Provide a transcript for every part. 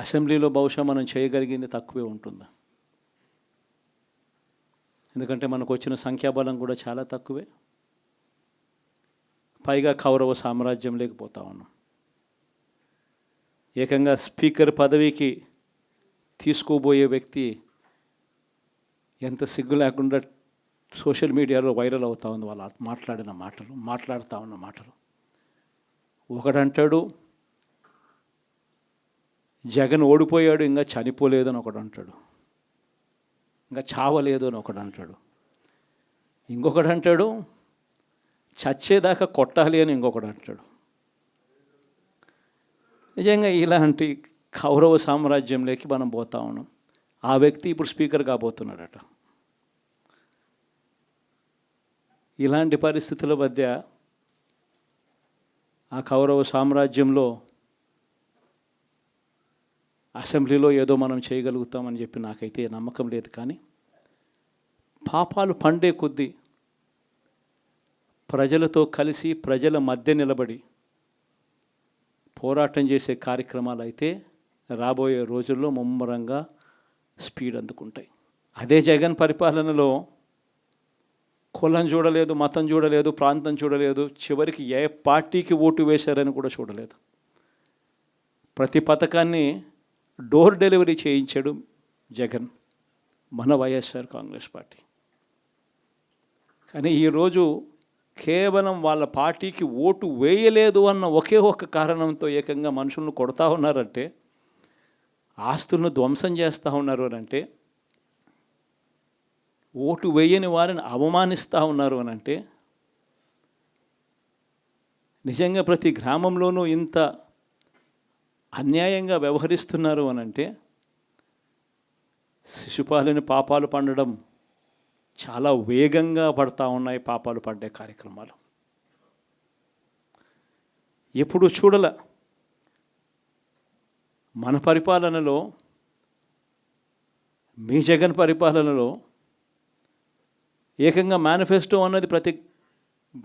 అసెంబ్లీలో బహుశా మనం చేయగలిగింది తక్కువే ఉంటుంది. ఎందుకంటే మనకు వచ్చిన సంఖ్యాబలం కూడా చాలా తక్కువే. పైగా కౌరవ సామ్రాజ్యం లేకపోతా ఉన్నాం. ఏకంగా స్పీకర్ పదవికి తీసుకోబోయే వ్యక్తి ఎంత సిగ్గు లేకుండా సోషల్ మీడియాలో వైరల్ అవుతూ ఉంది. వాళ్ళు మాట్లాడుతూ ఉన్న మాటలు. ఒకడంటాడు జగన్ ఓడిపోయాడు, ఇంకా చనిపోలేదు అని ఒకడు అంటాడు. ఇంకా చావలేదు అని ఒకడు అంటాడు. ఇంకొకడు అంటాడు చచ్చేదాకా కొట్టాలి అని ఇంకొకడు అంటాడు. నిజంగా ఇలాంటి కౌరవ సామ్రాజ్యంలోకి మనం పోతా ఉన్నాం. ఆ వ్యక్తి ఇప్పుడు స్పీకర్ కాబోతున్నాడట. ఇలాంటి పరిస్థితుల మధ్య ఆ కౌరవ సామ్రాజ్యంలో అసెంబ్లీలో ఏదో మనం చేయగలుగుతామని చెప్పి నాకైతే నమ్మకం లేదు. కానీ పాపాలు పండే కొద్దీ ప్రజలతో కలిసి ప్రజల మధ్య నిలబడి పోరాటం చేసే కార్యక్రమాలు అయితే రాబోయే రోజుల్లో ముమ్మరంగా స్పీడ్ అందుకుంటాయి. అదే జగన్ పరిపాలనలో కులం చూడలేదు, మతం చూడలేదు, ప్రాంతం చూడలేదు, చివరికి ఏ పార్టీకి ఓటు వేశారని కూడా చూడలేదు. ప్రతి పథకాన్ని డోర్ డెలివరీ చేయించాడు జగన్, మన వైఎస్ఆర్ కాంగ్రెస్ పార్టీ. కానీ ఈరోజు కేవలం వాళ్ళ పార్టీకి ఓటు వేయలేదు అన్న ఒకే ఒక్క కారణంతో ఏకంగా మనుషులను కొడతా ఉన్నారంటే, ఆస్తులను ధ్వంసం చేస్తూ ఉన్నారు అని అంటే, ఓటు వేయని వారిని అవమానిస్తూ ఉన్నారు అని అంటే, నిజంగా ప్రతి గ్రామంలోనూ ఇంత అన్యాయంగా వ్యవహరిస్తున్నారు అని అంటే, శిశుపాలని పాపాలు పండడం చాలా వేగంగా పడతా ఉన్నాయి. పాపాలు పడ్డే కార్యక్రమాలు ఎప్పుడు చూడలే. మన పరిపాలనలో, మీ జగన్ పరిపాలనలో ఏకంగా మేనిఫెస్టో అన్నది ప్రతి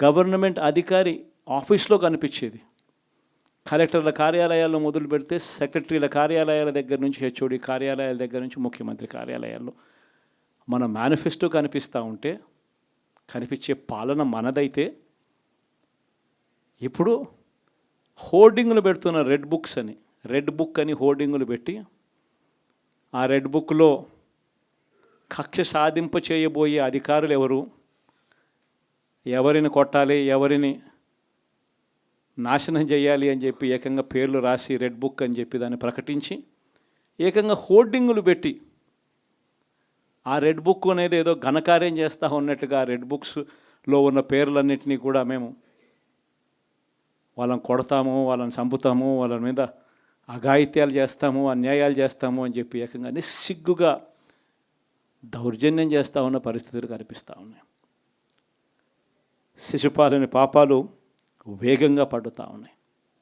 గవర్నమెంట్ అధికారి ఆఫీస్లో కనిపించేది. కలెక్టర్ల కార్యాలయాల్లో మొదలు పెడితే సెక్రటరీల కార్యాలయాల దగ్గర నుంచి, హెచ్ఓడి కార్యాలయాల దగ్గర నుంచి ముఖ్యమంత్రి కార్యాలయాల్లో మన మేనిఫెస్టో కనిపిస్తూ ఉంటే, కనిపించే పాలన మనదైతే, ఇప్పుడు హోర్డింగులు పెడుతున్న రెడ్ బుక్ అని హోర్డింగులు పెట్టి, ఆ రెడ్ బుక్లో కక్ష సాధింప చేయబోయే అధికారులు ఎవరు, ఎవరిని కొట్టాలి, ఎవరిని నాశనం చేయాలి అని చెప్పి ఏకంగా పేర్లు రాసి రెడ్ బుక్ అని చెప్పి దాన్ని ప్రకటించి ఏకంగా హోర్డింగులు పెట్టి, ఆ రెడ్ బుక్ అనేది ఏదో ఘనకార్యం చేస్తూ ఉన్నట్టుగా రెడ్ బుక్స్లో ఉన్న పేర్లన్నింటినీ కూడా మేము వాళ్ళని కొడతాము, వాళ్ళని చంపుతాము, వాళ్ళ మీద అఘాయిత్యాలు చేస్తాము, అన్యాయాలు చేస్తాము అని చెప్పి ఏకంగా నిస్సిగ్గుగా దౌర్జన్యం చేస్తూ ఉన్న పరిస్థితులు కనిపిస్తూ ఉన్నాయి. శిశుపాలని పాపాలు వేగంగా పడుతూ ఉన్నాయి.